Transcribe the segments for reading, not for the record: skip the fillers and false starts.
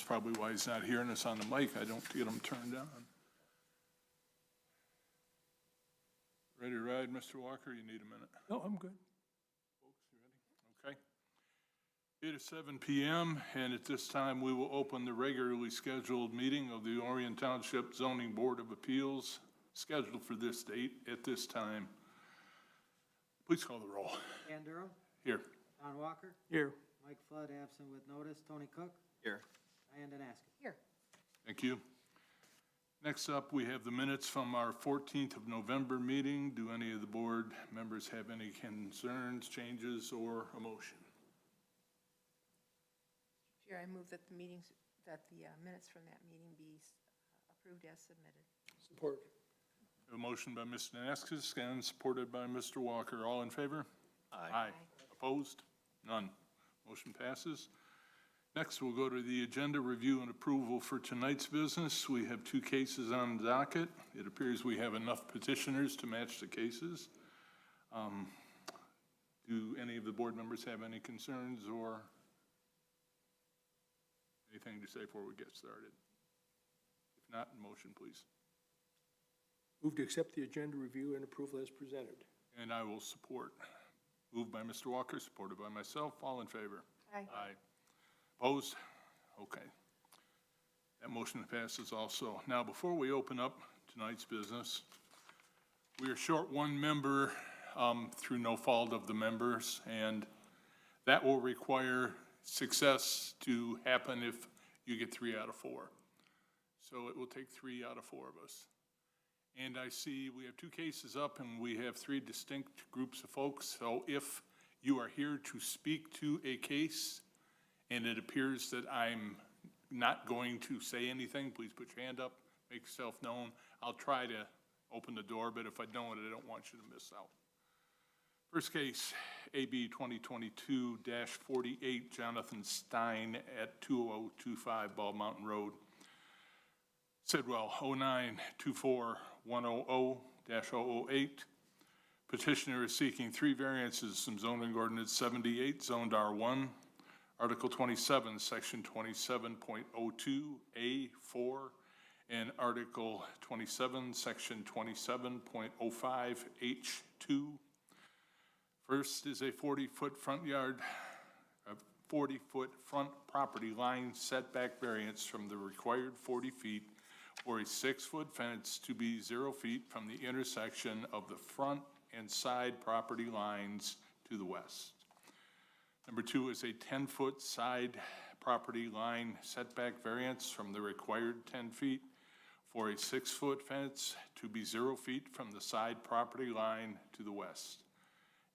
probably why he's not hearing us on the mic. I don't get him turned on. Ready to ride, Mr. Walker? You need a minute. No, I'm good. Folks, you ready? Okay. It is 7 p.m., and at this time, we will open the regularly scheduled meeting of the Orion Township Zoning Board of Appeals, scheduled for this date at this time. Please call the roll. Dan Durham, Here. Don Walker, Here. Mike Flood, absent with notice, Tony Cook, Here. Diane Danaski. Here. Thank you. Next up, we have the minutes from our 14th of November meeting. Do any of the board members have any concerns, changes, or a motion? Chair, I move that the minutes from that meeting be approved as submitted. Support. A motion by Mr. Danaskis and supported by Mr. Walker. All in favor? Aye. Opposed? None. Motion passes. Next, we'll go to the agenda review and approval for tonight's business. We have 2 cases on the docket. It appears we have enough petitioners to match the cases. Do any of the board members have any concerns or anything to say before we get started? If not, motion, please. Move to accept the agenda review and approval as presented. And I will support. Moved by Mr. Walker, supported by myself. All in favor? Aye. Aye. Opposed? Okay. That motion passes also. Now, before we open up tonight's business, we are short 1 member through no fault of the members, and that will require success to happen if you get 3 out of 4. So it will take 3 out of 4 of us. And I see we have 2 cases up and we have 3 distinct groups of folks. So if you are here to speak to a case and it appears that I'm not going to say anything, please put your hand up, make yourself known. I'll try to open the door, but if I don't want you to miss out. First case, AB 2022-48, Jonathan Stein at 2025 Bald Mountain Road. Sidwell, 09-24100-008. Petitioner is seeking 3 variances from zoning ordinance 78, zoned R1, Article 27, Section 27.02A4, and Article 27, Section 27.05H2. First is a 40-foot front yard, a 40-foot front property line setback variance from the required 40 feet or a 6-foot fence to be 0 feet from the intersection of the front and side property lines to the west. Number 2 is a 10-foot side property line setback variance from the required 10 feet for a 6-foot fence to be 0 feet from the side property line to the west.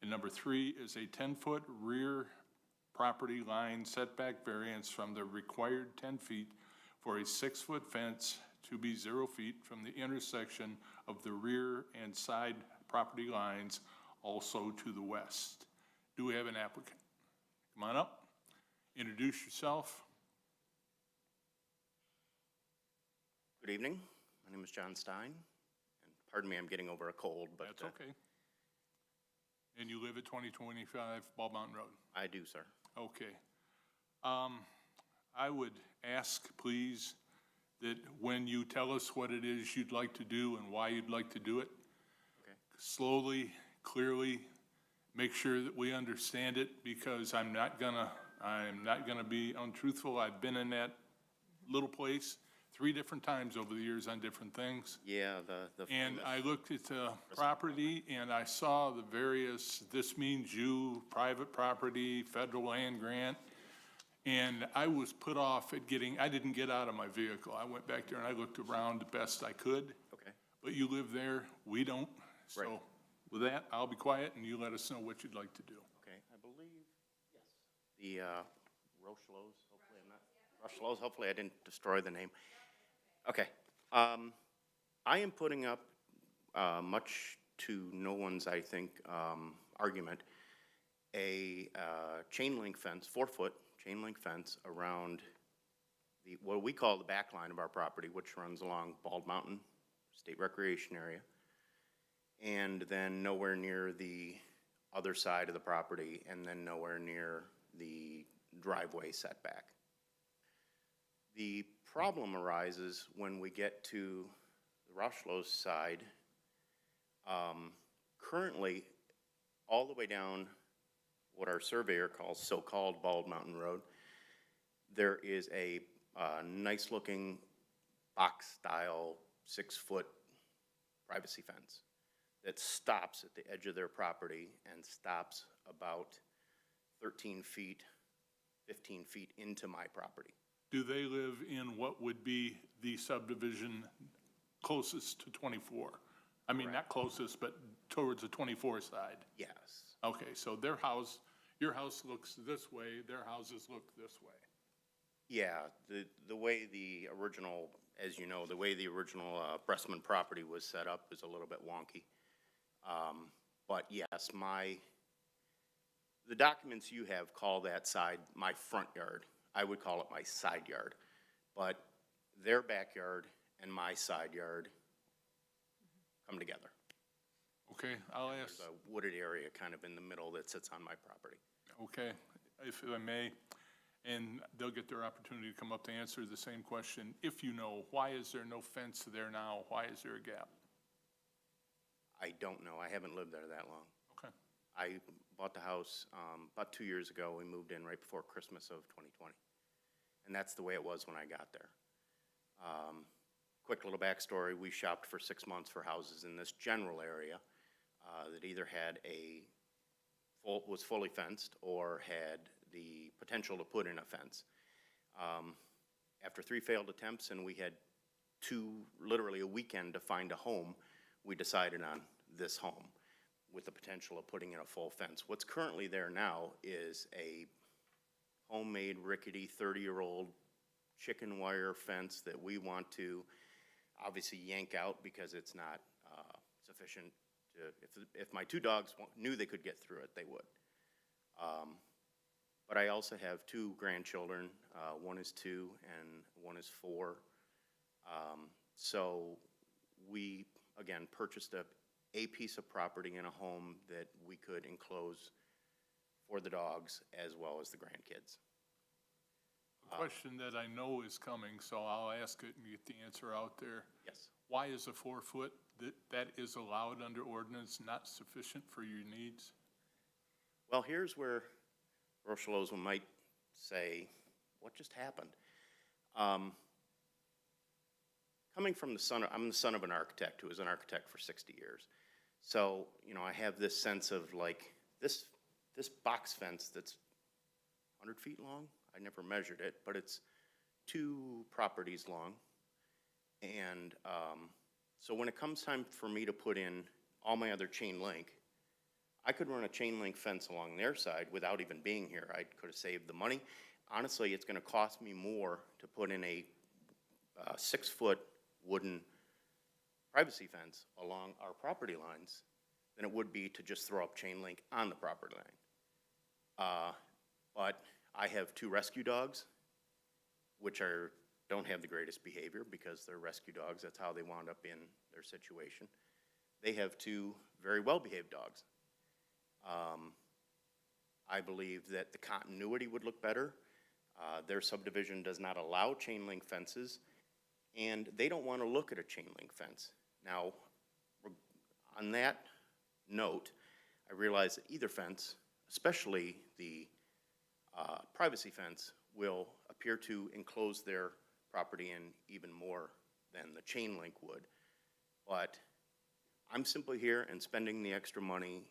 And number 3 is a 10-foot rear property line setback variance from the required 10 feet for a 6-foot fence to be 0 feet from the intersection of the rear and side property lines, also to the west. Do we have an applicant? Come on up, introduce yourself. Good evening. My name is John Stein. And pardon me, I'm getting over a cold, but That's okay. And you live at 2025 Bald Mountain Road? I do, sir. Okay. I would ask, please, that when you tell us what it is you'd like to do and why you'd like to do it, Okay. slowly, clearly, make sure that we understand it, because I'm not gonna be untruthful. I've been in that little place 3 different times over the years on different things. Yeah, And I looked at the property and I saw the various, this means you, private property, federal land grant. And I was put off at I didn't get out of my vehicle. I went back there and I looked around the best I could. Okay. But you live there, we don't. So Right. with that, I'll be quiet and you let us know what you'd like to do. Okay, I believe, yes. The Rochelows, hopefully I'm not, Rochelows, hopefully I didn't destroy the name. Okay. I am putting up, much to no one's, I think, argument, a chain link fence, 4-foot chain link fence around the, what we call the back line of our property, which runs along Bald Mountain State Recreation Area, and then nowhere near the other side of the property, and then nowhere near the driveway setback. The problem arises when we get to the Rushlows side. Currently, all the way down what our surveyor calls so-called Bald Mountain Road, there is a nice-looking box-style 6-foot privacy fence that stops at the edge of their property and stops about 13 feet, 15 feet into my property. Do they live in what would be the subdivision closest to 24? I mean, not closest, but towards the 24 side? Yes. Okay, so their house, your house looks this way, their houses look this way. Yeah, the way the original, as you know, the way the original Bressman property was set up is a little bit wonky. But yes, the documents you have call that side my front yard. I would call it my side yard. But their backyard and my side yard come together. Okay, I'll ask, There's a wooded area kind of in the middle that sits on my property. okay, if I may, and they'll get their opportunity to come up to answer the same question. If you know, why is there no fence there now? Why is there a gap? I don't know. I haven't lived there that long. Okay, I bought the house about 2 years ago. We moved in right before Christmas of 2020. And that's the way it was when I got there. Quick little backstory, we shopped for 6 months for houses in this general area that either had was fully fenced or had the potential to put in a fence. After 3 failed attempts and we had literally a weekend to find a home, we decided on this home with the potential of putting in a full fence. What's currently there now is a homemade rickety 30-year-old chicken wire fence that we want to obviously yank out because it's not sufficient to, if my 2 dogs knew they could get through it, they would. But I also have 2 grandchildren. One is 2 and one is 4. So we, again, purchased a piece of property in a home that we could enclose for the dogs as well as the grandkids. a question that I know is coming, so I'll ask it and get the answer out there. Yes. Why is a 4-foot that is allowed under ordinance not sufficient for your needs? Well, here's where Rocheloz might say, what just happened? Coming from I'm the son of an architect who was an architect for 60 years. So, you know, I have this sense of like, this box fence that's 100 feet long, I never measured it, but it's 2 properties long. And so when it comes time for me to put in all my other chain link, I could run a chain link fence along their side without even being here. I could have saved the money. Honestly, it's going to cost me more to put in a 6-foot wooden privacy fence along our property lines than it would be to just throw up chain link on the property line. But I have 2 rescue dogs, which don't have the greatest behavior because they're rescue dogs. That's how they wound up in their situation. They have 2 very well-behaved dogs. I believe that the continuity would look better. Their subdivision does not allow chain link fences, and they don't want to look at a chain link fence. Now, on that note, I realize that either fence, especially the privacy fence, will appear to enclose their property in even more than the chain link would. But I'm simply here and spending the extra money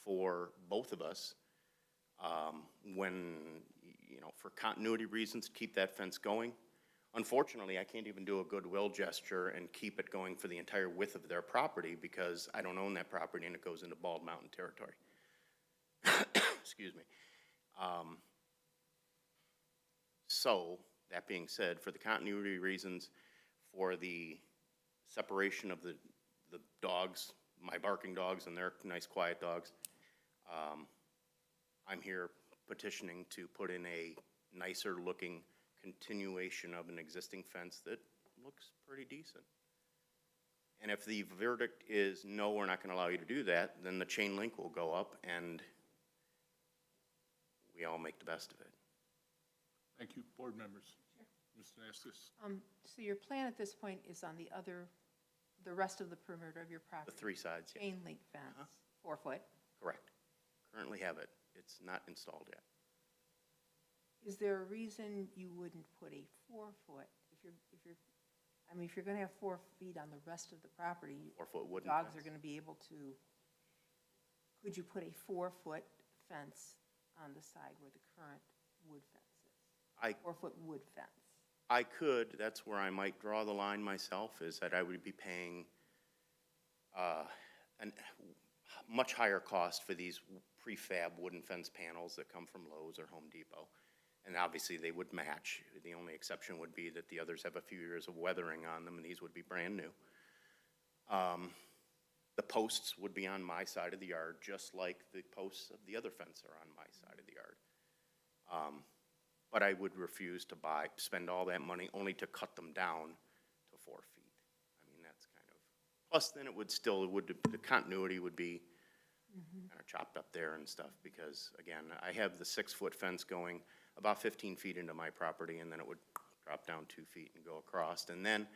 for both of us when, you know, for continuity reasons, to keep that fence going. Unfortunately, I can't even do a goodwill gesture and keep it going for the entire width of their property because I don't own that property and it goes into Bald Mountain territory. Excuse me. So, that being said, for the continuity reasons, for the separation of the dogs, my barking dogs and their nice quiet dogs, I'm here petitioning to put in a nicer looking continuation of an existing fence that looks pretty decent. And if the verdict is no, we're not going to allow you to do that, then the chain link will go up and we all make the best of it. Thank you, board members. Mr. Naskis? So your plan at this point is on the rest of the perimeter of your The property? three sides, yeah. Chain link fence, 4 foot. Correct. Currently have it. It's not installed yet. Is there a reason you wouldn't put a 4 foot, if you're gonna have 4 feet on the rest of the property, 4-foot wooden dogs are fence. gonna be able to, could you put a 4 foot fence on the side where the current wood fence is? 4 foot wood fence? I could, that's where I might draw the line myself, is that I would be paying a much higher cost for these prefab wooden fence panels that come from Lowe's or Home Depot. And obviously, they would match. The only exception would be that the others have a few years of weathering on them, and these would be brand new. The posts would be on my side of the yard, just like the posts of the other fence are on my side of the yard. But I would refuse to spend all that money only to cut them down to 4 feet. I mean, that's kind of, plus then the continuity would be kind of chopped up there and stuff, because again, I have the 6 foot fence going about 15 feet into my property, and then it would drop down 2 feet and go across, and then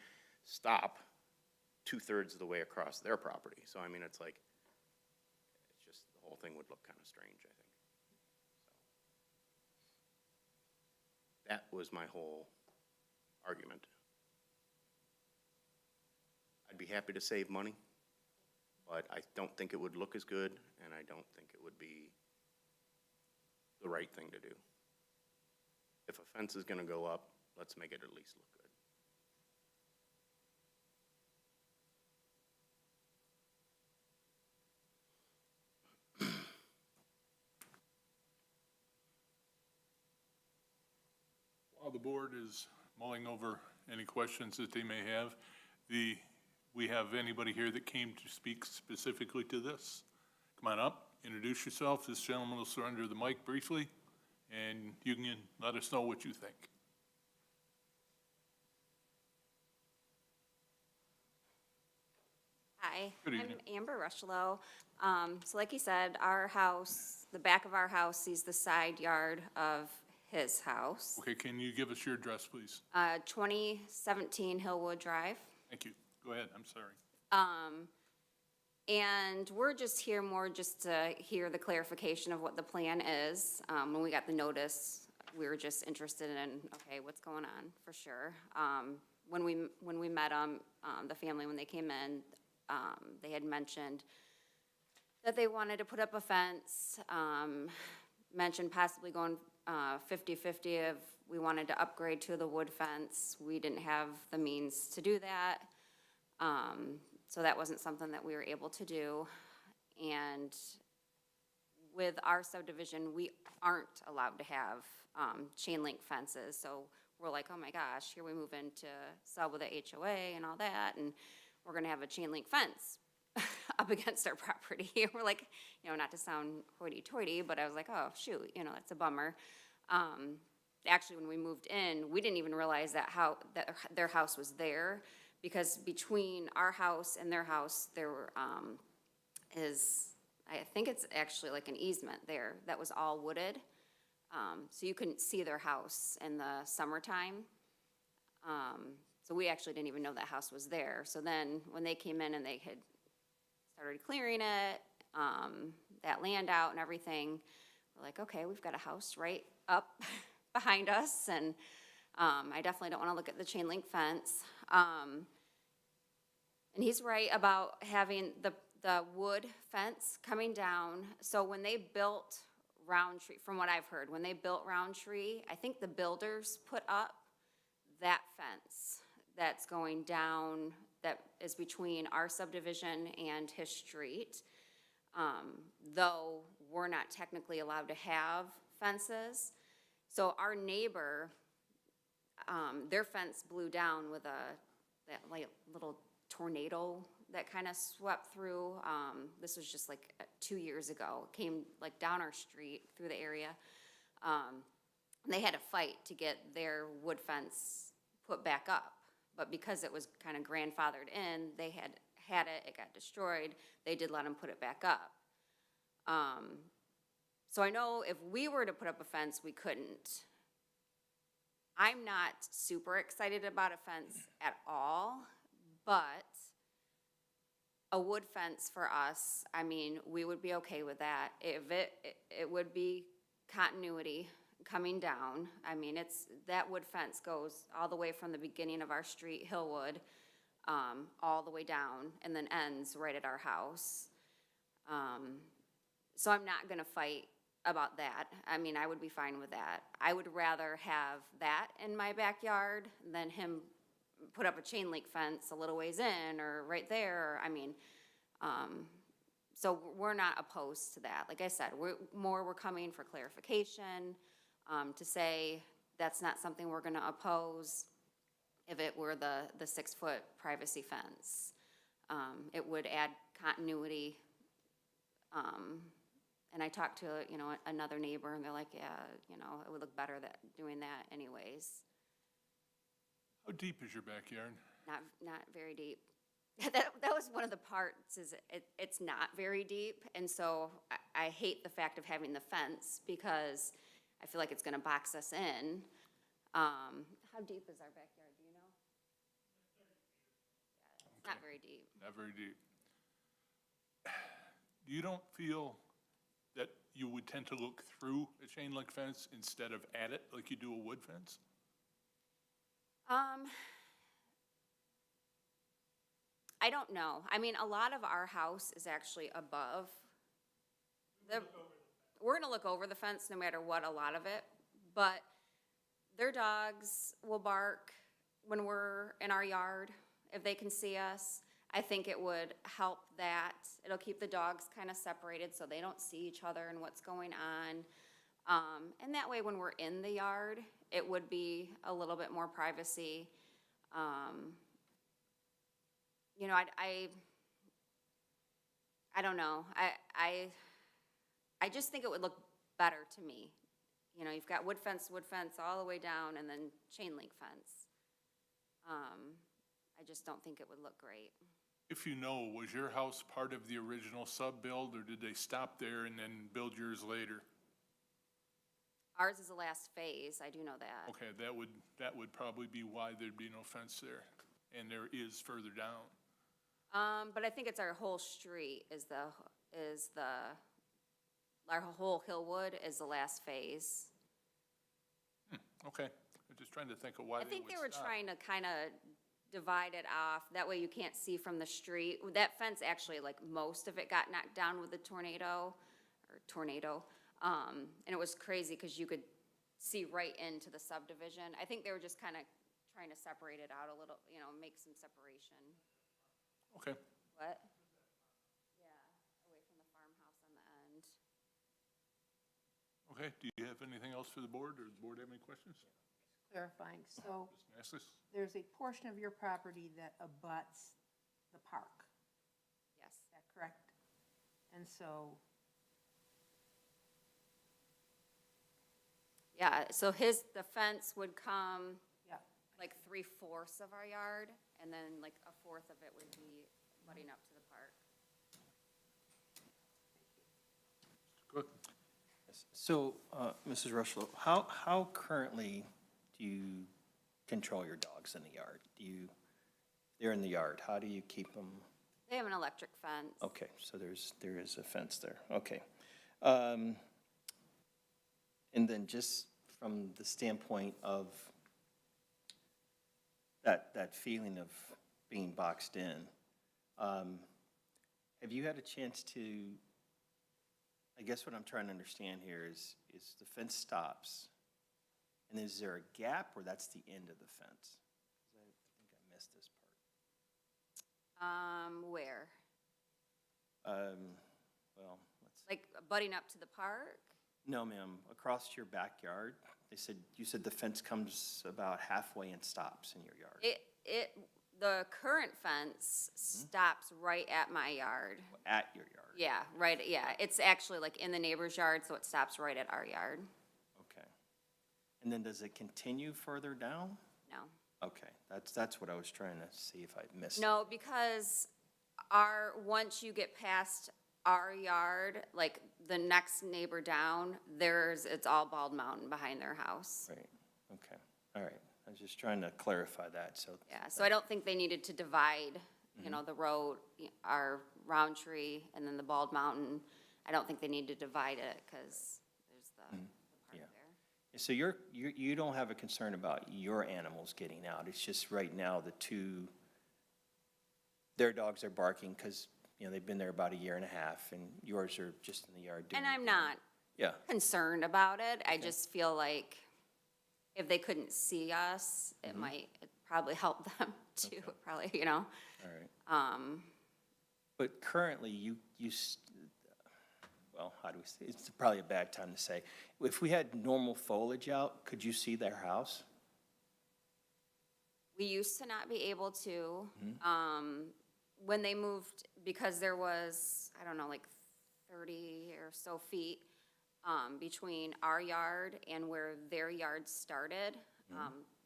stop 2/3 of the way across their property. So I mean, it's like, it's just, the whole thing would look kind of strange, I think. So that was my whole argument. I'd be happy to save money, but I don't think it would look as good, and I don't think it would be the right thing to do. If a fence is gonna go up, let's make it at least look good. While the board is mulling over any questions that they may have, we have anybody here that came to speak specifically to this? Come on up, introduce yourself. This gentleman will surrender the mic briefly, and you can let us know what you think. Hi, Good I'm evening. Amber Rushlow. So like you said, our house, the back of our house sees the side yard of his house. Okay, can you give us your address, please? 2017 Hillwood Drive. Thank you. Go ahead, I'm sorry. And we're just here more just to hear the clarification of what the plan is. When we got the notice, we were just interested in, okay, what's going on, for sure. When we met them, the family, when they came in, they had mentioned that they wanted to put up a fence, mentioned possibly going 50-50 if we wanted to upgrade to the wood fence. We didn't have the means to do that. So that wasn't something that we were able to do. And with our subdivision, we aren't allowed to have chain link fences. So we're like, oh my gosh, here we move into sub with the HOA and all that, and we're gonna have a chain link fence up against our property. We're like, not to sound hoity-toity, but I was like, oh, shoot, that's a bummer. Actually, when we moved in, we didn't even realize that their house was there, because between our house and their house, there is, I think it's actually like an easement there that was all wooded. So you couldn't see their house in the summertime. So we actually didn't even know that house was there. So then when they came in and they had started clearing it, that land out and everything, we're like, okay, we've got a house right up behind us, and I definitely don't want to look at the chain link fence. And he's right about having the wood fence coming down. So when they built Roundtree, from what I've heard, when they built Roundtree, I think the builders put up that fence that's going down, that is between our subdivision and his street. Though we're not technically allowed to have fences. So our neighbor, their fence blew down with that like little tornado that kind of swept through. This was just like 2 years ago. It came like down our street through the area. They had to fight to get their wood fence put back up. But because it was kind of grandfathered in, they had it, it got destroyed. They did let them put it back up. So I know if we were to put up a fence, we couldn't I'm not super excited about a fence at all, but a wood fence for us, I mean, we would be okay with that. If it would be continuity coming down. I mean, that wood fence goes all the way from the beginning of our street, Hillwood, all the way down, and then ends right at our house. So I'm not gonna fight about that. I mean, I would be fine with that. I would rather have that in my backyard than him put up a chain link fence a little ways in or right there. I mean, so we're not opposed to that. Like I said, we're coming for clarification, to say that's not something we're gonna oppose if it were the 6-foot privacy fence. It would add continuity. And I talked to, another neighbor, and they're like, yeah, it would look better doing that anyways. How deep is your backyard? Not very deep. That was one of the parts, is it's not very deep, and so I hate the fact of having the fence, because I feel like it's gonna box us in. How deep is our backyard, do you know? Yeah, it's not very deep. Not very deep. You don't feel that you would tend to look through a chain link fence instead of at it like you do a wood fence? I don't know. I mean, a lot of our house is actually above. We're gonna look over the fence no matter what, a lot of it, but their dogs will bark when we're in our yard, if they can see us. I think it would help that. It'll keep the dogs kind of separated so they don't see each other and what's going on. And that way, when we're in the yard, it would be a little bit more privacy. I don't know. I just think it would look better to me. You've got wood fence all the way down, and then chain link fence. I just don't think it would look great. If you know, was your house part of the original sub-build, or did they stop there and then build yours later? Ours is the last phase, I do know that. Okay, that would probably be why there'd be no fence there, and there is further down. But I think it's our whole street our whole Hillwood is the last phase. Okay, I'm just trying to think of why I they think would they were stop. trying to kind of divide it off. That way you can't see from the street. That fence, actually, like, most of it got knocked down with the tornado. And it was crazy because you could see right into the subdivision. I think they were just kind of trying to separate it out a little, make some separation. Okay, What? Yeah, away from the farmhouse on the end. okay, do you have anything else for the board, or does the board have any questions? Clarifying, so Ms. Massis? there's a portion of your property that abuts the park, Yes. is that correct? And so, Yeah, so the fence would come yeah, like 3/4 of our yard, and then like 1/4 of it would be butting up to the park. Good. So, Mrs. Rushlow, how currently do you control your dogs in the yard? They're in the yard, how do you keep them? They have an electric fence. Okay, so there is a fence there, okay. And then just from the standpoint of that feeling of being boxed in, have you had a chance to, I guess what I'm trying to understand here is the fence stops, and is there a gap, or that's the end of the fence? 'Cause I think I missed this Where? part. Well, Like butting up to the park? no, ma'am, across your backyard, you said the fence comes about halfway and stops in your yard. The current fence stops right at my yard. At your yard? Yeah, right, yeah. It's actually like in the neighbor's yard, so it stops right at our yard. Okay. And then does it continue further down? No. Okay, that's what I was trying to see if I missed. No, because once you get past our yard, like the next neighbor down, it's all Bald Mountain behind their house. Right, okay. All right, I was just trying to clarify that, so. Yeah, so I don't think they needed to divide, you know, the road, our Roundtree and then the Bald Mountain. I don't think they need to divide it because there's the part Yeah. there. So you don't have a concern about your animals getting out, it's just right now their dogs are barking because, you know, they've been there about a year and a half, and yours are just in the yard doing. And I'm not Yeah, concerned about it. I just feel like if they couldn't see us, it might probably help them too, probably, you know? all right. But currently, well, how do we say, it's probably a bad time to say. If we had normal foliage out, could you see their house? We used to not be able to. When they moved, because there was, I don't know, like 30 or so feet between our yard and where their yard started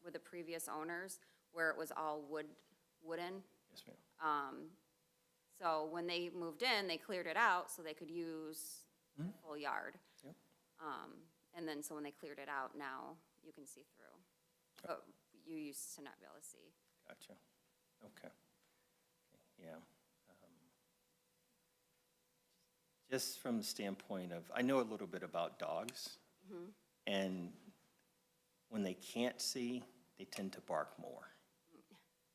with the previous owners, where it was all wooden. Yes, ma'am. So when they moved in, they cleared it out so they could use the full yard. Yep. And then, so when they cleared it out, now you can see through. But you used to not be able to see. Gotcha. Okay. Yeah. Just from the standpoint of, I know a little bit about dogs. And when they can't see, they tend to bark more.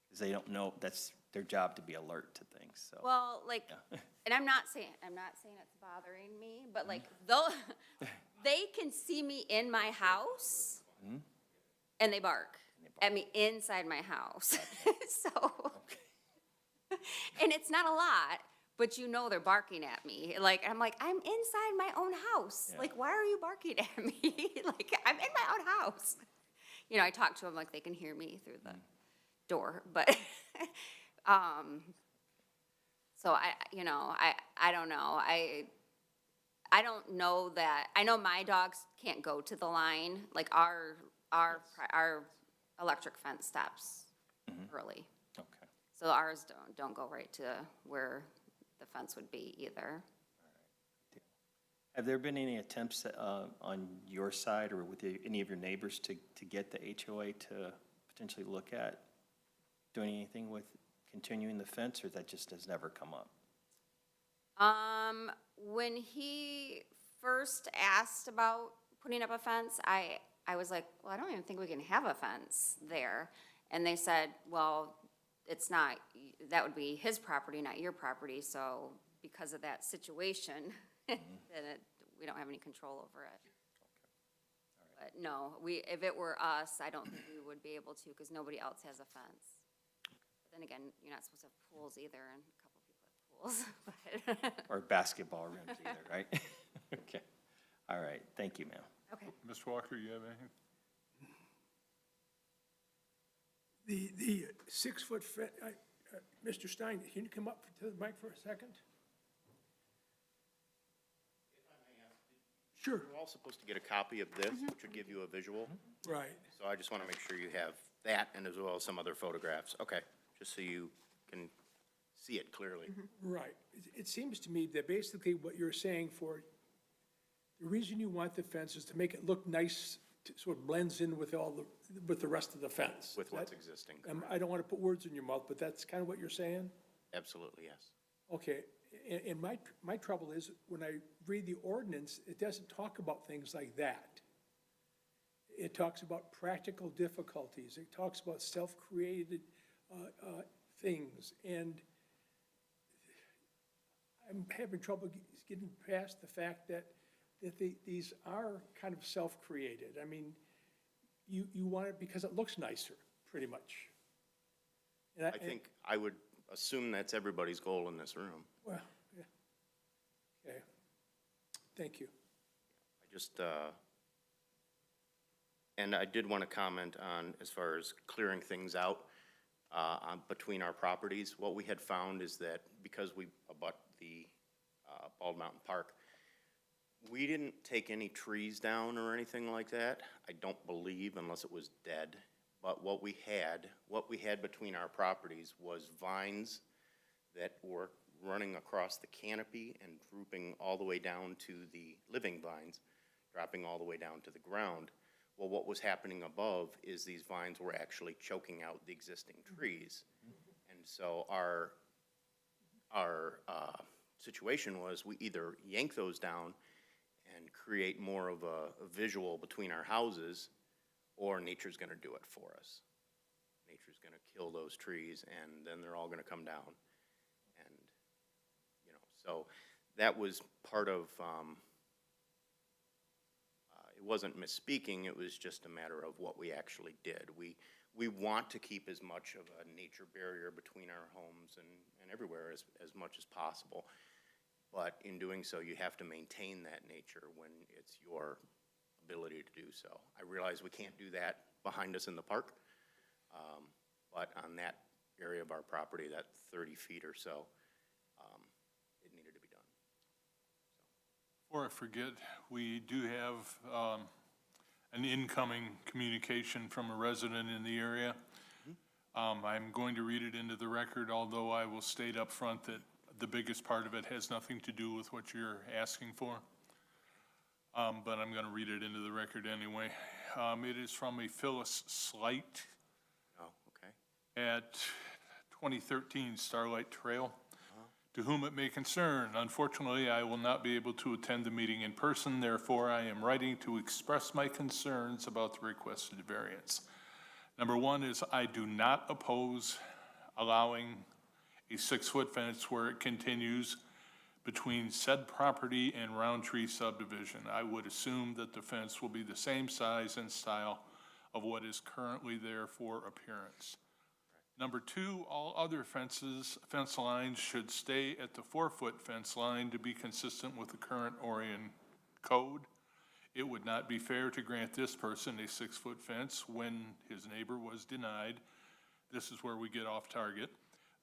Because they don't know, that's their job to be alert to things, so. Well, like, Yeah. and I'm not saying it's bothering me, but like, they can see me in my house and they bark at me inside my house. So, and it's not a lot, but you know they're barking at me. Like, I'm like, I'm inside my own house. Yeah. Like, why are you barking at me? Like, I'm in my own house. You know, I talk to them like they can hear me through the door, but, so I don't know. I don't know that, I know my dogs can't go to the line, like our electric fence stops early. Okay. So ours don't go right to where the fence would be either. Have there been any attempts on your side or with any of your neighbors to get the HOA to potentially look at doing anything with continuing the fence, or that just has never come up? When he first asked about putting up a fence, I was like, well, I don't even think we can have a fence there. And they said, well, it's not, that would be his property, not your property, so because of that situation, then we don't have any control over it. But no, if it were us, I don't think we would be able to, because nobody else has a fence. But then again, you're not supposed to have pools either, and a couple people have pools, but. Or basketball rims either, right? Okay. All right. Thank you, ma'am. Okay. Mr. Walker, you have anything? The 6-foot fence, Mr. Stein, can you come up to the mic for a second? Sure, We're all supposed to get a copy of this, which would give you a visual. right. So I just want to make sure you have that and as well as some other photographs. Okay, just so you can see it clearly. Right. It seems to me that basically what you're saying for, the reason you want the fence is to make it look nice, to sort of blends in with with the rest of the fence. With what's existing. I don't want to put words in your mouth, but that's kind of what you're saying? Absolutely, yes. Okay, and my trouble is, when I read the ordinance, it doesn't talk about things like that. It talks about practical difficulties, it talks about self-created things, and I'm having trouble getting past the fact that these are kind of self-created. I mean, you want it because it looks nicer, pretty much. And I think I would assume that's everybody's goal in this room. Well, yeah. Okay. Thank you. I just, and I did want to comment on, as far as clearing things out between our properties, what we had found is that because we abut the Bald Mountain Park, we didn't take any trees down or anything like that. I don't believe, unless it was dead. But what we had between our properties was vines that were running across the canopy and drooping all the way down to the living vines, dropping all the way down to the ground, Well, what was happening above is these vines were actually choking out the existing trees. And so our situation was we either yank those down and create more of a visual between our houses, or nature's gonna do it for us. Nature's gonna kill those trees, and then they're all gonna come down. And, you know, so that was part of, it wasn't misspeaking, it was just a matter of what we actually did. We want to keep as much of a nature barrier between our homes and everywhere as much as possible. But in doing so, you have to maintain that nature when it's your ability to do so. I realize we can't do that behind us in the park, but on that area of our property, that 30 feet or so, it needed to be done. Before I forget, we do have an incoming communication from a resident in the area. I'm going to read it into the record, although I will state up front that the biggest part of it has nothing to do with what you're asking for. But I'm going to read it into the record anyway. It is from a Phyllis Slight Oh, okay. at 2013 Starlight Trail. To whom it may concern, unfortunately, I will not be able to attend the meeting in person. Therefore, I am writing to express my concerns about the requested variance. Number one is I do not oppose allowing a 6-foot fence where it continues between said property and Roundtree subdivision. I would assume that the fence will be the same size and style of what is currently there for appearance. Number two, all other fence lines should stay at the 4-foot fence line to be consistent with the current Oregon code. It would not be fair to grant this person a 6-foot fence when his neighbor was denied. This is where we get off target.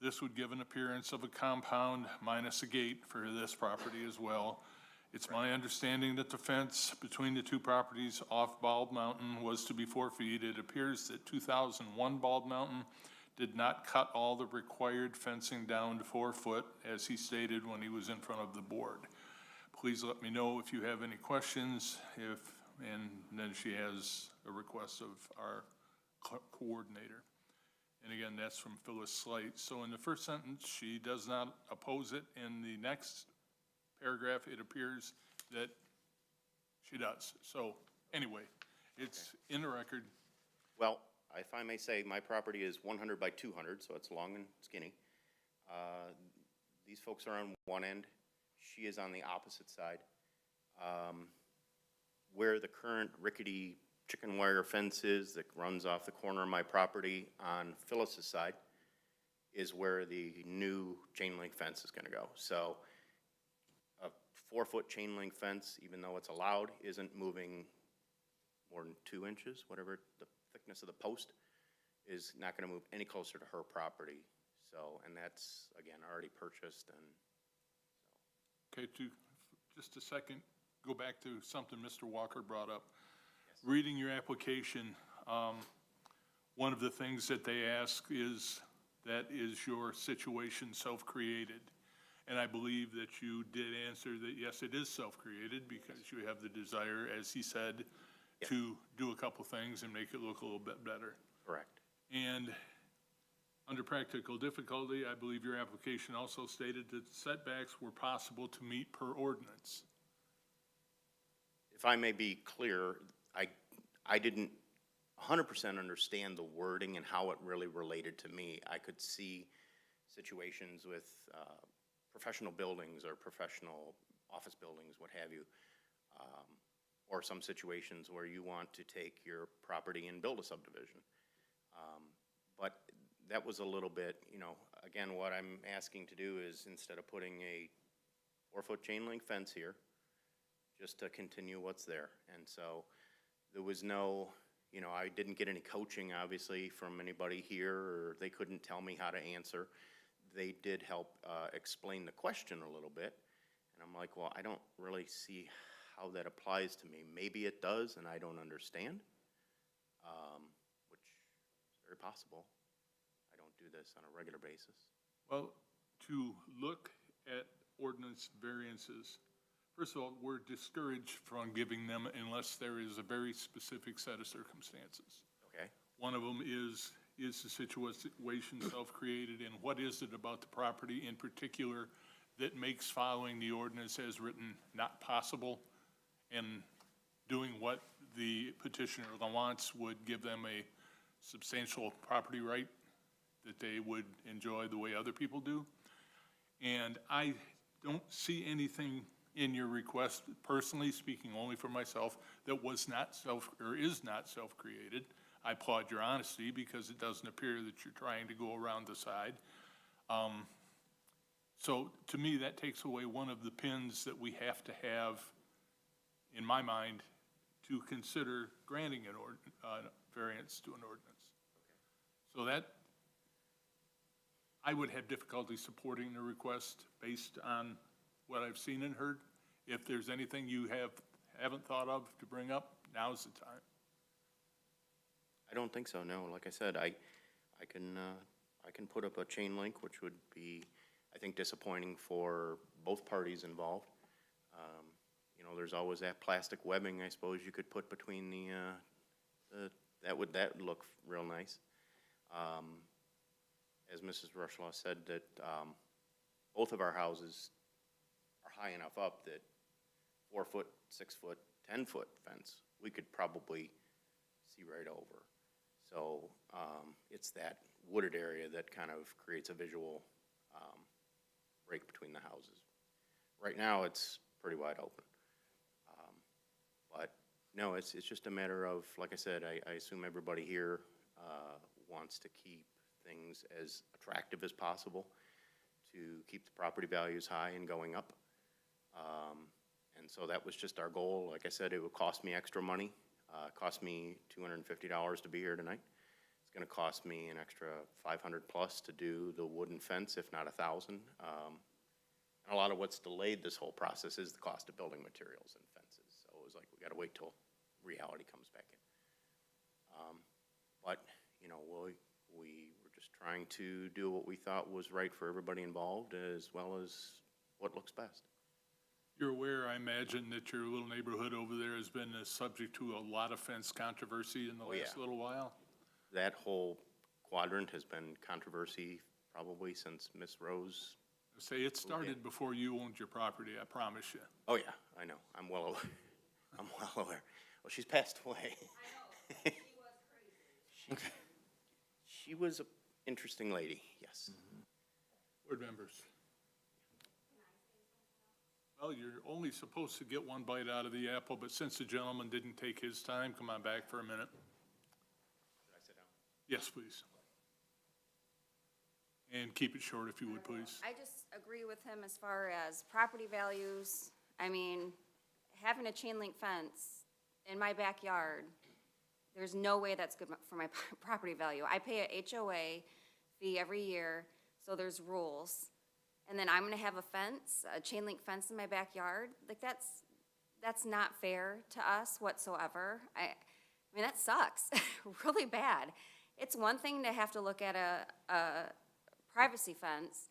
This would give an appearance of a compound minus a gate for this property as well. It's my understanding that the fence between the two properties off Bald Mountain was to be 4 feet. It appears that 2001 Bald Mountain did not cut all the required fencing down to 4 foot, as he stated when he was in front of the board. Please let me know if you have any questions, and then she has a request of our coordinator. And again, that's from Phyllis Slight. So in the first sentence, she does not oppose it. In the next paragraph, it appears that she does. So anyway, it's in the record. Well, if I may say, my property is 100 by 200, so it's long and skinny. These folks are on one end. She is on the opposite side. Where the current rickety chicken wire fence is that runs off the corner of my property on Phyllis's side is where the new chain link fence is gonna go. So a 4-foot chain link fence, even though it's allowed, isn't moving more than 2 inches, whatever the thickness of the post, is not gonna move any closer to her property. So, and that's, again, already purchased, and Okay, just a second, go back to something Mr. Walker brought up. Yes. Reading your application, one of the things that they ask is your situation self-created? And I believe that you did answer that, yes, it is self-created because you have the desire, as he said, to do a couple things and make it look a little bit better. correct. And under practical difficulty, I believe your application also stated that setbacks were possible to meet per ordinance. If I may be clear, I didn't 100% understand the wording and how it really related to me. I could see situations with professional buildings or professional office buildings, what have you, or some situations where you want to take your property and build a subdivision. But that was a little bit, again, what I'm asking to do is instead of putting a 4-foot chain link fence here, just to continue what's there. And so there was no, I didn't get any coaching, obviously, from anybody here, or they couldn't tell me how to answer. They did help explain the question a little bit. And I'm like, well, I don't really see how that applies to me. Maybe it does, and I don't understand, which is very possible. I don't do this on a regular basis. Well, to look at ordinance variances, First of all, we're discouraged from giving them unless there is a very specific set of circumstances. Okay? One of them is the situation self-created, and what is it about the property in particular that makes following the ordinance as written not possible? And doing what the petitioner wants would give them a substantial property right that they would enjoy the way other people do. And I don't see anything in your request, personally speaking only for myself, that was not is not self-created. I applaud your honesty because it doesn't appear that you're trying to go around the side. So to me, that takes away one of the pins that we have to have, in my mind, to consider granting an variance to an ordinance. So that, I would have difficulty supporting the request based on what I've seen and heard. If there's anything you haven't thought of to bring up, now's the time. I don't think so, no. Like I said, I can put up a chain link, which would be, I think, disappointing for both parties involved. You know, there's always that plastic webbing, I suppose, you could put between that would look real nice. As Mrs. Rushlaw said, that both of our houses are high enough up that 4 foot, 6 foot, 10 foot fence, we could probably see right over. So it's that wooded area that kind of creates a visual break between the houses. Right now, it's pretty wide open. But no, it's just a matter of, like I said, I assume everybody here wants to keep things as attractive as possible to keep the property values high and going up. And so that was just our goal. Like I said, it would cost me extra money. Cost me $250 to be here tonight. It's going to cost me an extra $500 plus to do the wooden fence, if not $1,000. And a lot of what's delayed this whole process is the cost of building materials and fences. So it was like, we got to wait till reality comes back in. But, you know, we were just trying to do what we thought was right for everybody involved, as well as what looks best. You're aware, I imagine, that your little neighborhood over there has been subject to a lot of fence controversy in the last little while? That whole quadrant has been controversy probably since Miss Rose. Say, it started before you owned your property, I promise you. Oh, yeah, I know. I'm well aware. I'm well aware. Well, she's passed away. I know, she was crazy. She was an interesting lady, yes. Board members. Well, you're only supposed to get one bite out of the apple, but since the gentleman didn't take his time, come on back for a minute. Should I sit down? Yes, please. And keep it short if you would, please. I just agree with him as far as property values. I mean, having a chain link fence in my backyard, there's no way that's good for my property value. I pay a HOA fee every year, so there's rules. And then I'm gonna have a fence, a chain link fence in my backyard. Like, that's not fair to us whatsoever. I mean, that sucks, really bad. It's one thing to have to look at a privacy fence.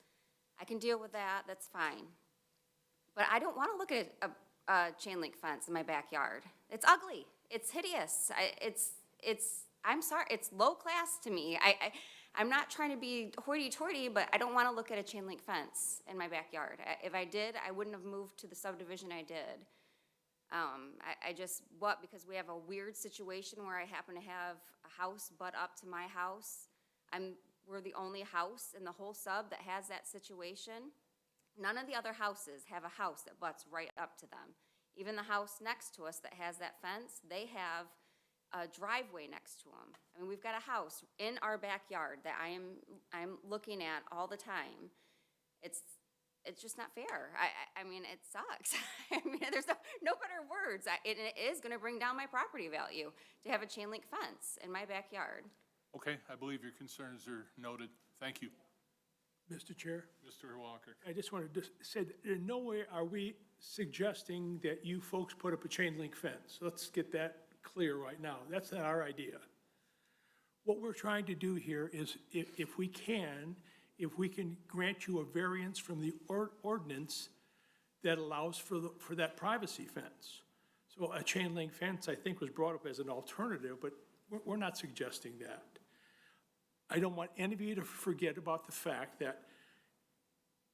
I can deal with that, that's fine. But I don't wanna look at a chain link fence in my backyard. It's ugly, it's hideous, I'm sorry, it's low class to me. I'm not trying to be hoity-toity, but I don't wanna look at a chain link fence in my backyard. If I did, I wouldn't have moved to the subdivision I did. Because we have a weird situation where I happen to have a house butt up to my house. We're the only house in the whole sub that has that situation. None of the other houses have a house that butts right up to them. Even the house next to us that has that fence, they have a driveway next to them. I mean, we've got a house in our backyard that I'm looking at all the time. It's just not fair. I mean, it sucks. I mean, there's no better words. It is gonna bring down my property value to have a chain link fence in my backyard. Okay, I believe your concerns are noted. Thank you. Mr. Chair, Mr. Walker. I just wanted to say that in no way are we suggesting that you folks put up a chain link fence. Let's get that clear right now. That's not our idea. What we're trying to do here is, if we can grant you a variance from the ordinance that allows for that privacy fence. So a chain link fence, I think, was brought up as an alternative, but we're not suggesting that. I don't want any of you to forget about the fact that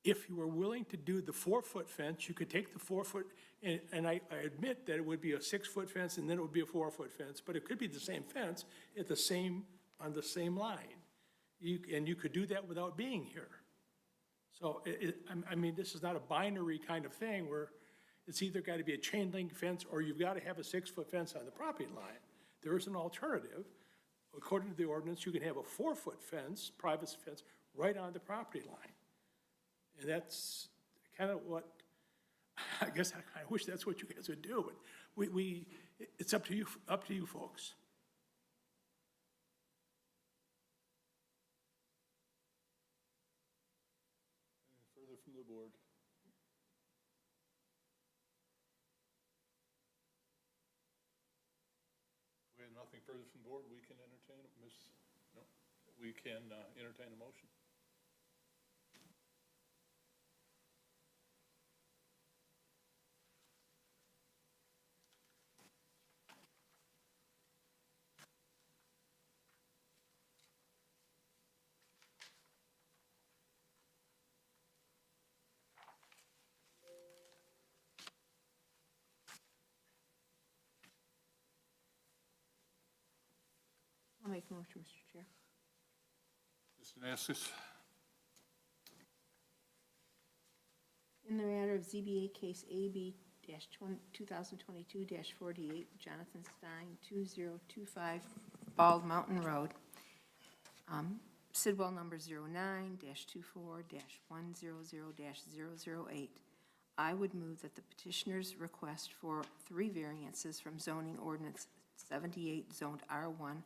if you were willing to do the 4-foot fence, you could take the 4-foot, and I admit that it would be a 6-foot fence and then it would be a 4-foot fence, but it could be the same fence on the same line. And you could do that without being here. So I mean, this is not a binary kind of thing where it's either got to be a chain link fence or you've got to have a 6-foot fence on the property line. There is an alternative. According to the ordinance, you can have a 4-foot fence, privacy fence, right on the property line. And that's kind of what, I guess I wish that's what you guys would do, but it's up to you folks. Any further from the board? If we have nothing further from the board, we can entertain, we can entertain a motion. I'll make a motion, Mr. Chair. Mr. Naskis? In the matter of ZBA case AB-2022-48, Jonathan Stein, 2025 Bald Mountain Road, Sidwell number 09-24-100-008, I would move that the petitioner's request for 3 variances from zoning ordinance 78 zoned R1,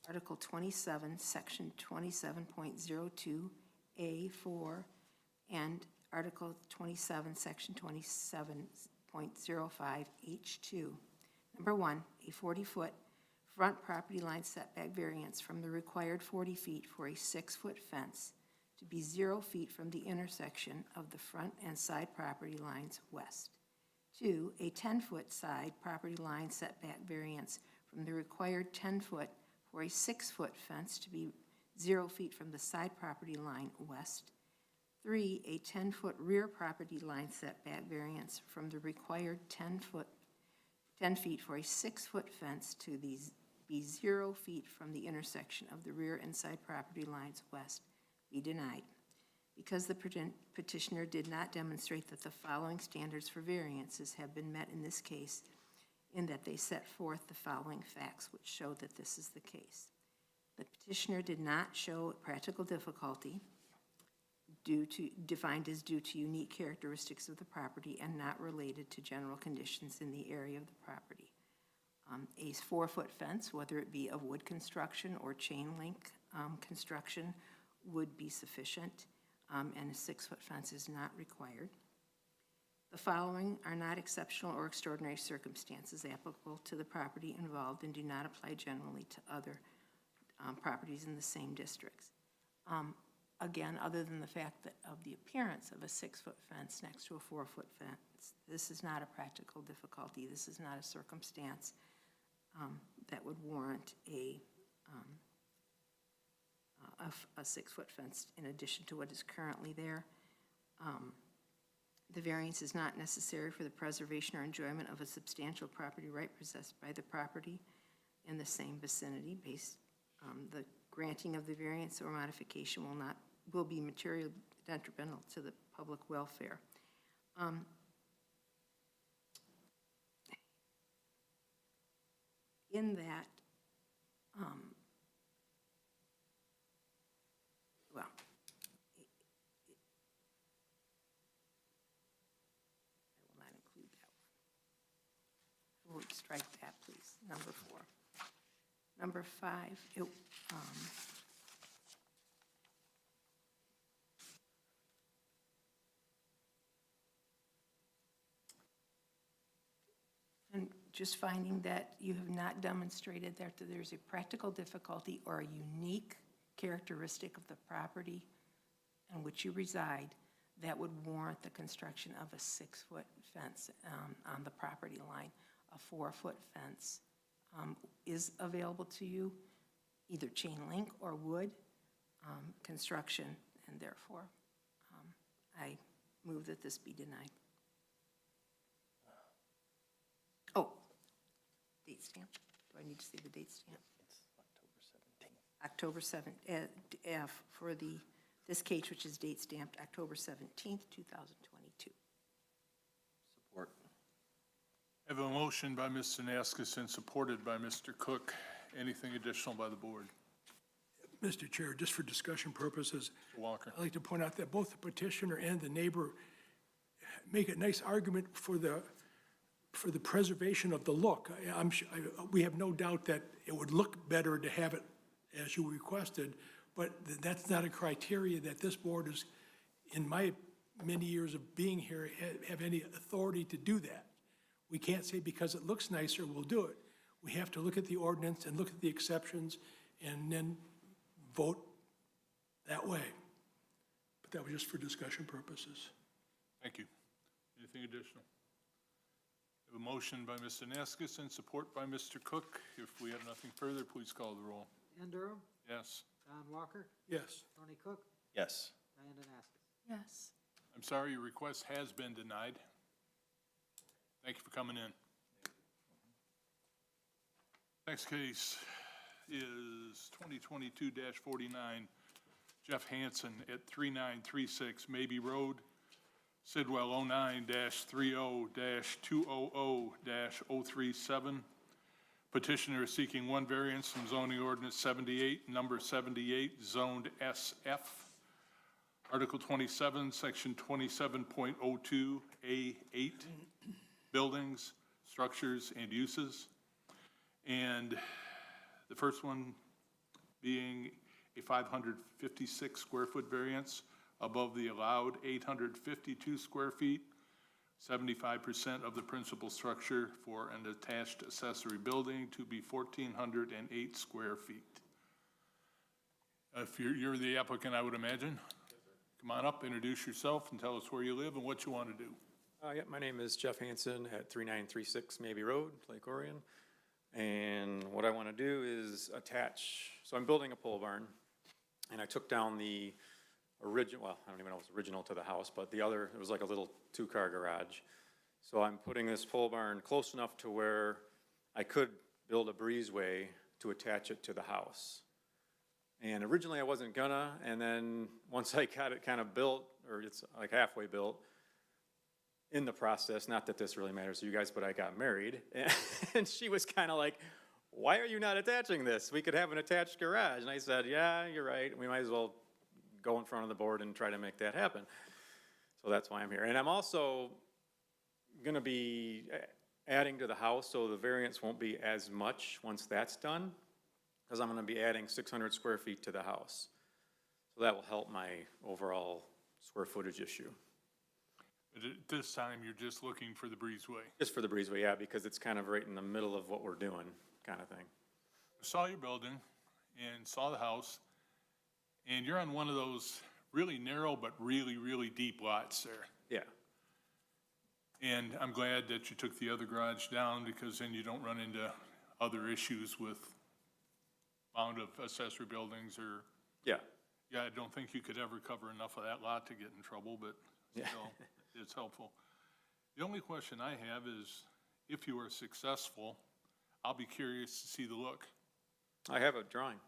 Article 27, Section 27.02A4, and Article 27, Section 27.05H2. Number 1, a 40-foot front property line setback variance from the required 40 feet for a 6-foot fence to be 0 feet from the intersection of the front and side property lines west. 2, a 10-foot side property line setback variance from the required 10-foot for a 6-foot fence to be 0 feet from the side property line west. 3, a 10-foot rear property line setback variance from the required 10 feet for a 6-foot fence to be 0 feet from the intersection of the rear and side property lines west be denied. Because the petitioner did not demonstrate that the following standards for variances have been met in this case, in that they set forth the following facts which show that this is the case. The petitioner did not show practical difficulty defined as due to unique characteristics of the property and not related to general conditions in the area of the property. A 4-foot fence, whether it be of wood construction or chain link construction, would be sufficient, and a 6-foot fence is not required. The following are not exceptional or extraordinary circumstances applicable to the property involved and do not apply generally to other properties in the same districts. Again, other than the fact that of the appearance of a 6-foot fence next to a 4-foot fence, this is not a practical difficulty. This is not a circumstance that would warrant a 6-foot fence in addition to what is currently there. The variance is not necessary for the preservation or enjoyment of a substantial property right possessed by the property in the same vicinity. The granting of the variance or modification will be materially detrimental to the public welfare. In that, well, I will not include that one. We'll strike that, please. Number 4. Number 5, and just finding that you have not demonstrated that there's a practical difficulty or a unique characteristic of the property in which you reside that would warrant the construction of a 6-foot fence on the property line. A 4-foot fence is available to you, either chain link or wood construction, and therefore, I move that this be denied. Oh, date stamp. Do I need to see the date stamp? It's October 17th. October 7th, for this case, which is date stamped October 17th, 2022. Support. I have a motion by Mr. Naskis and supported by Mr. Cook. Anything additional by the board? Mr. Chair, just for discussion purposes, Mr. Walker? I'd like to point out that both the petitioner and the neighbor make a nice argument for the preservation of the look. We have no doubt that it would look better to have it as you requested, but that's not a criteria that this board is, in my many years of being here, have any authority to do that. We can't say because it looks nicer, we'll do it. We have to look at the ordinance and look at the exceptions and then vote that way. But that was just for discussion purposes. Thank you. Anything additional? I have a motion by Mr. Naskis and support by Mr. Cook. If we have nothing further, please call the roll. Dan Durham, Yes. Don Walker, Yes. Tony Cook, Yes. Diane Danasky. Yes. I'm sorry, your request has been denied. Thank you for coming in. Next case is 2022-49, Jeff Hansen at 3936 Maybe Road, Sidwell 09-30-200-037. Petitioner is seeking one variance from zoning ordinance 78, number 78, zoned SF. Article 27, section 27.02A8, buildings, structures, and uses. And the first one being a 556 square foot variance above the allowed 852 square feet, 75% of the principal structure for an attached accessory building to be 1,408 square feet. If you're the applicant, I would imagine. Come on up, introduce yourself, and tell us where you live and what you want to do. Yeah, my name is Jeff Hansen at 3936 Maybe Road, Lake Orion. And what I want to do is attach, so I'm building a pole barn, and I took down the original, well, I don't even know if it's original to the house, but the other, it was like a little 2-car garage. So I'm putting this pole barn close enough to where I could build a breezeway to attach it to the house. And originally I wasn't gonna, and then once I got it kind of built, or it's like halfway built, in the process, not that this really matters to you guys, but I got married, and she was kind of like, why are you not attaching this? We could have an attached garage. And I said, yeah, you're right. We might as well go in front of the board and try to make that happen. So that's why I'm here. And I'm also gonna be adding to the house, so the variance won't be as much once that's done, because I'm gonna be adding 600 square feet to the house. So that will help my overall square footage issue. But at this time, you're just looking for the breezeway. Just for the breezeway, yeah, because it's kind of right in the middle of what we're doing, kind of thing. I saw your building and saw the house, and you're on one of those really narrow but really, really deep lots there. Yeah, And I'm glad that you took the other garage down, because then you don't run into other issues with amount of accessory buildings or, yeah. yeah, I don't think you could ever cover enough of that lot to get in trouble, but still, it's helpful. The only question I have is, if you are successful, I'll be curious to see the look. I have a drawing.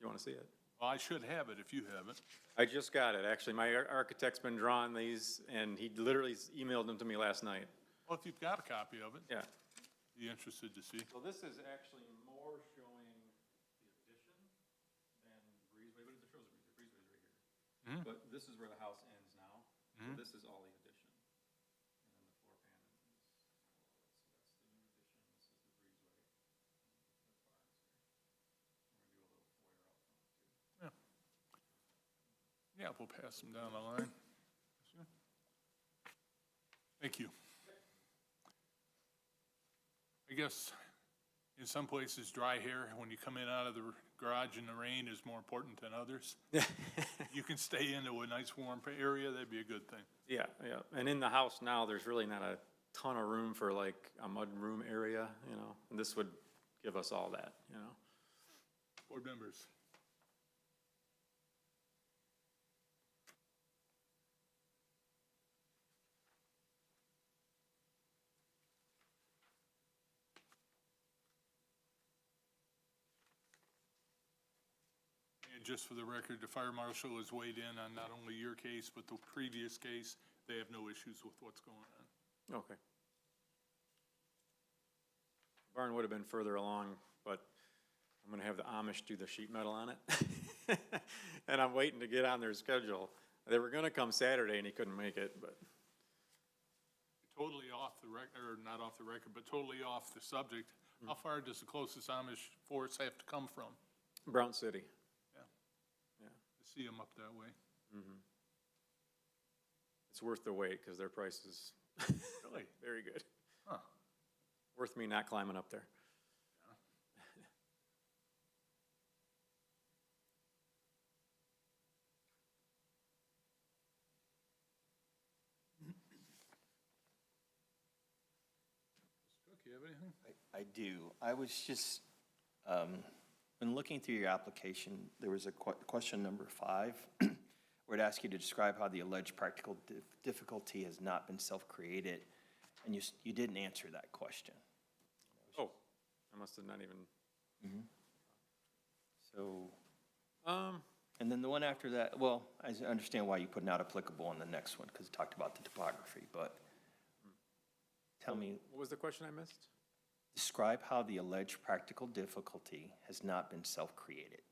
You want to see it? Well, I should have it if you haven't. I just got it, actually. My architect's been drawing these, and he literally emailed them to me last night. Well, if you've got a copy of it, Yeah. be interested to see. So this is actually more showing the addition than breezeway, but it shows the breezeway's right here. Mhm. But this is where the house ends now. So this is all the addition. And then the floor pan is, so that's the new addition, this is the breezeway. And the barns here. We're gonna do a little foyer out front too. Yeah, we'll pass them down the line. Thank you. I guess In some places, dry hair, when you come in out of the garage in the rain, is more important than others. You can stay into a nice warm area, that'd be a good thing. Yeah, yeah, and in the house now, there's really not a ton of room for like a mudroom area, you know, and this would give us all that, you know. Board members. And just for the record, the fire marshal has weighed in on not only your case, but the previous case. They have no issues with what's going on. Okay. Barn would have been further along, but I'm gonna have the Amish do the sheet metal on it. And I'm waiting to get on their schedule. They were gonna come Saturday and he couldn't make it, but Totally off the record, or not off the record, but totally off the subject. How far does the closest Amish force have to come from? Brown City. Yeah. Yeah. I see them up that way. It's worth the wait because their price is Really? very good. Huh. Worth me not climbing up there. Cook, you have anything? I do. I was just, when looking through your application, there was a question number 5, where it asks you to describe how the alleged practical difficulty has not been self-created, and you didn't answer that question. Oh, I must have not even, So, and then the one after that, well, I understand why you put not applicable on the next one, because it talked about the topography, but tell me, what was the question I missed? describe how the alleged practical difficulty has not been self-created.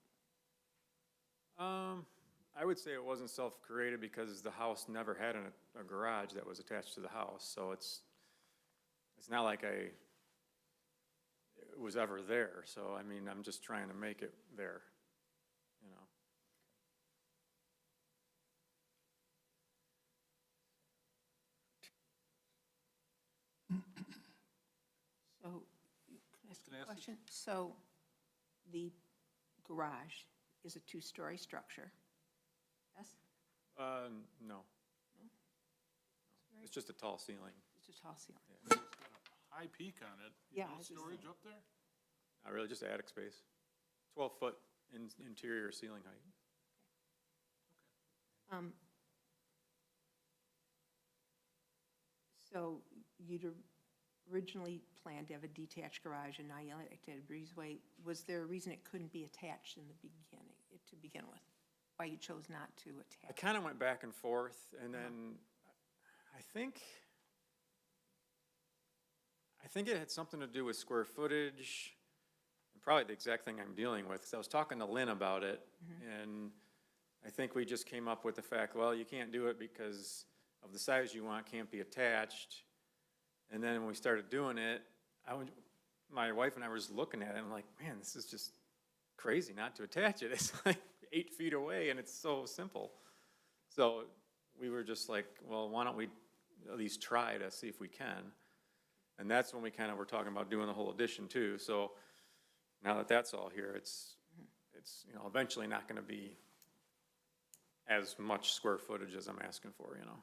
I would say it wasn't self-created because the house never had a garage that was attached to the house, so it's not like it was ever there, so I mean, I'm just trying to make it there, you know. So, can I ask Can I a ask you- question? So, the garage is a two-story structure, yes? No. It's just a tall ceiling. It's a tall ceiling. It's got a high peak on it. Yeah, No I just- storage up there? Not really, just attic space. 12-foot interior ceiling height. So you'd originally planned to have a detached garage, and now you like to have a breezeway. Was there a reason it couldn't be attached in the beginning, to begin with? Why you chose not to I attach? kind of went back and forth, and then I think it had something to do with square footage, and probably the exact thing I'm dealing with, 'cause I was talking to Lynn about it, and I think we just came up with the fact, well, you can't do it because of the size you want, can't be attached. And then when we started doing it, my wife and I were just looking at it, and I'm like, man, this is just crazy not to attach it. It's like 8 feet away, and it's so simple. So we were just like, well, why don't we at least try to see if we can? And that's when we kind of were talking about doing the whole addition too. So now that that's all here, it's you know, eventually not gonna be as much square footage as I'm asking for, you know.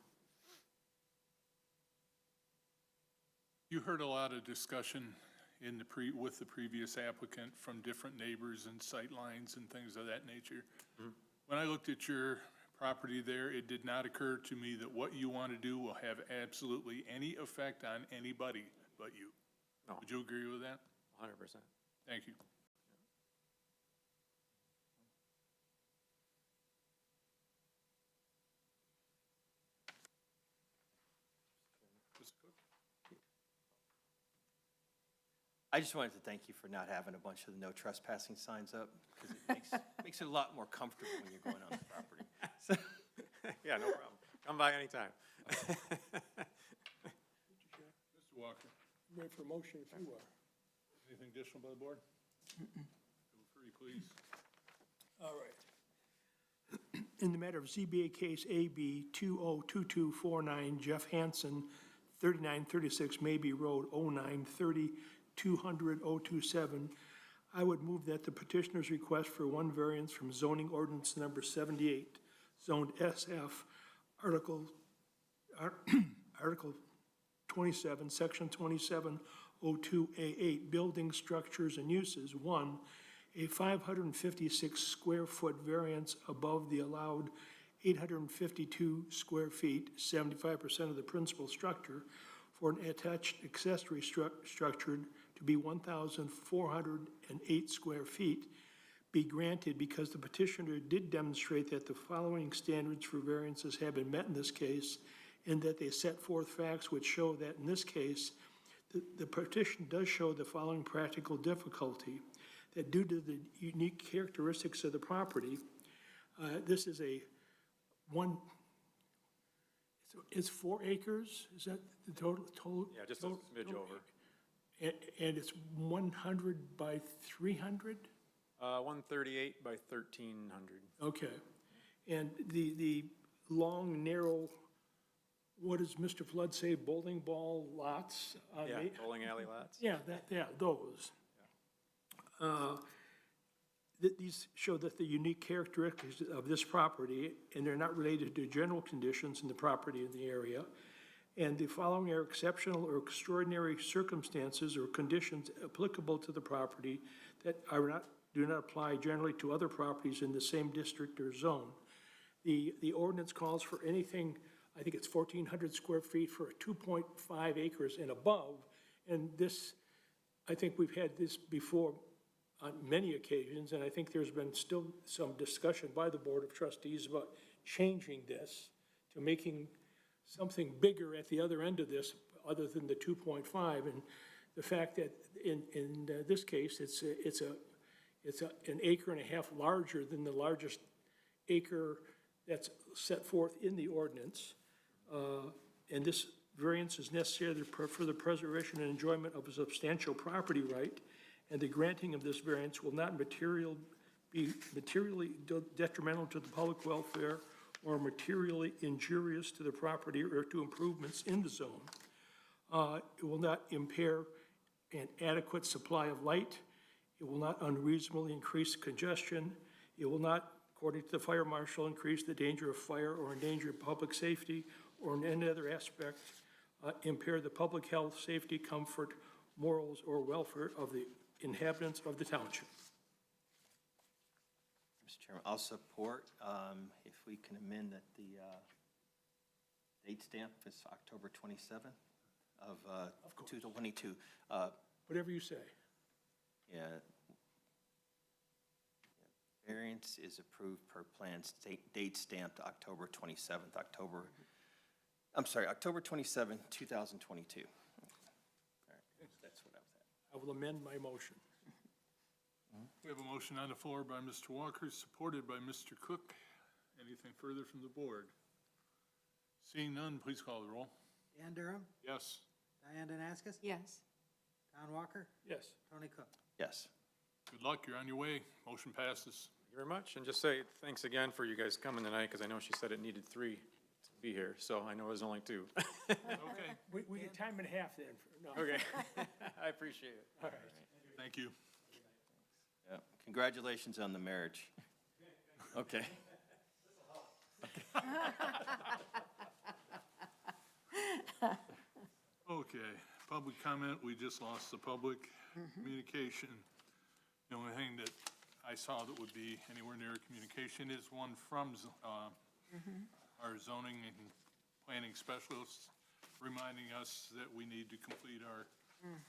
You heard a lot of discussion with the previous applicant from different neighbors and sight lines and things of that nature. When I looked at your property there, it did not occur to me that what you want to do will have absolutely any effect on anybody but you. No. Would you agree with that? 100%. Thank you. Mr. Cook? I just wanted to thank you for not having a bunch of the no trespassing signs up, because it makes it a lot more comfortable when you're going on the property. So, Yeah, no problem. Come by anytime. Mr. Walker, Ready for motion if you are. anything additional by the board? Feel free, please. All right. In the matter of ZBA case AB 202249, Jeff Hansen, 3936 Maybe Road, 0930 200-027, I would move that the petitioner's request for one variance from zoning ordinance number 78, zoned SF, Article 27, Section 2702A8, Building Structures and Uses, 1, a 556 square foot variance above the allowed 852 square feet, 75% of the principal structure, for an attached accessory structure to be 1,408 square feet, be granted because the petitioner did demonstrate that the following standards for variances have been met in this case, and that they set forth facts which show that in this case, the petition does show the following practical difficulty, that due to the unique characteristics of the property, this is it's 4 acres, is that the total? Yeah, just a smidge over. And it's 100 by 300? 138 by 1,300. Okay. And the long, narrow, what does Mr. Flood say, bowling ball lots? Yeah, bowling alley lots. Yeah, those. These show that the unique characteristics of this property, and they're not related to general conditions in the property in the area. And the following are exceptional or extraordinary circumstances or conditions applicable to the property that do not apply generally to other properties in the same district or zone. The ordinance calls for anything, I think it's 1,400 square feet for 2.5 acres and above. And this, I think we've had this before on many occasions, and I think there's been still some discussion by the Board of Trustees about changing this to making something bigger at the other end of this, other than the 2.5. And the fact that in this case, it's an acre and a half larger than the largest acre that's set forth in the ordinance. And this variance is necessary for the preservation and enjoyment of a substantial property right, and the granting of this variance will not be materially detrimental to the public welfare or materially injurious to the property or to improvements in the zone. It will not impair an adequate supply of light. It will not unreasonably increase congestion. It will not, according to the fire marshal, increase the danger of fire or endanger public safety or in any other aspect, impair the public health, safety, comfort, morals, or welfare of the inhabitants of the township. Mr. Chairman, I'll support if we can amend that the date stamp is October 27th of 2022. Whatever you say. Yeah. Variance is approved per plan, date stamped October 27th, October 27th, 2022. All right, that's what I was at. I will amend my motion. We have a motion on the floor by Mr. Walker, supported by Mr. Cook. Anything further from the board? Seeing none, please call the roll. Dan Durham, Yes. Diane Danaskus, Yes. Don Walker, Yes. Tony Cook. Yes. Good luck, you're on your way. Motion passes. Thank you very much, and just say thanks again for you guys coming tonight, because I know she said it needed 3 to be here, so I know it was only 2. Okay, We get time and a half then. No. Okay, I appreciate it. All right. thank you. Yeah. Congratulations on the marriage. Okay. Okay, public comment, we just lost the public communication. The only thing that I saw that would be anywhere near communication is one from our zoning and planning specialists reminding us that we need to complete our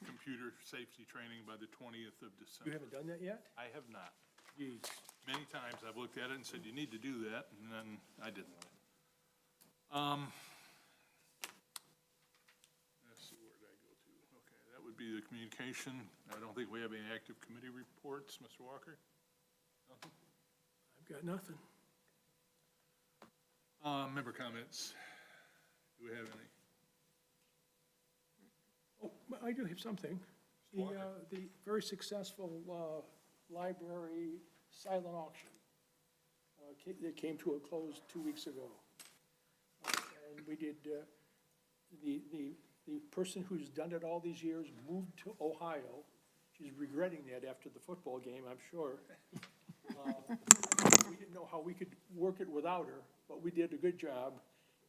computer safety training by the 20th of You December. haven't done that yet? I have not. Geez. Many times I've looked at it and said, you need to do that, and then I didn't. Let's see, where did I go to? Okay, that would be the communication. I don't think we have any active committee reports, Mr. Walker? Nothing? I've got nothing. Member comments. Do we have any? Oh, I do have something. The very successful library silent auction that came to a close 2 weeks ago. And we did, the the person who's done it all these years moved to Ohio. She's regretting that after the football game, I'm sure. We didn't know how we could work it without her, but we did a good job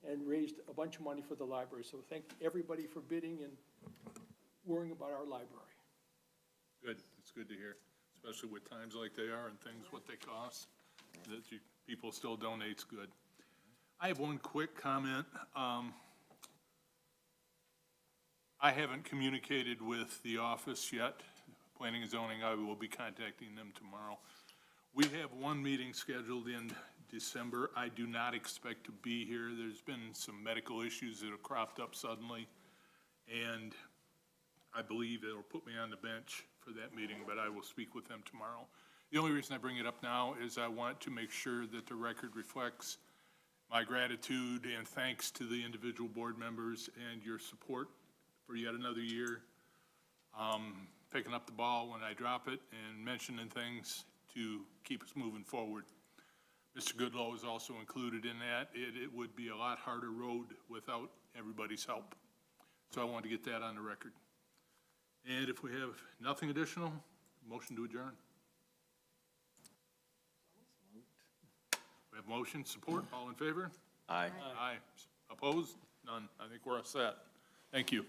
and raised a bunch of money for the library. So thank everybody for bidding and worrying about our library. Good, it's good to hear, especially with times like they are and things, what they cost, that people still donate's good. I have one quick comment. I haven't communicated with the office yet, planning and zoning. I will be contacting them tomorrow. We have one meeting scheduled in December. I do not expect to be here. There's been some medical issues that have cropped up suddenly, and I believe it'll put me on the bench for that meeting, but I will speak with them tomorrow. The only reason I bring it up now is I want to make sure that the record reflects my gratitude and thanks to the individual board members and your support for yet another year. Picking up the ball when I drop it and mentioning things to keep us moving forward. Mr. Goodlow is also included in that. It would be a lot harder road without everybody's help. So I wanted to get that on the record. And if we have nothing additional, motion to adjourn. We have motion, support, all in favor? Aye. Aye. Opposed? None. I think we're all set. Thank you.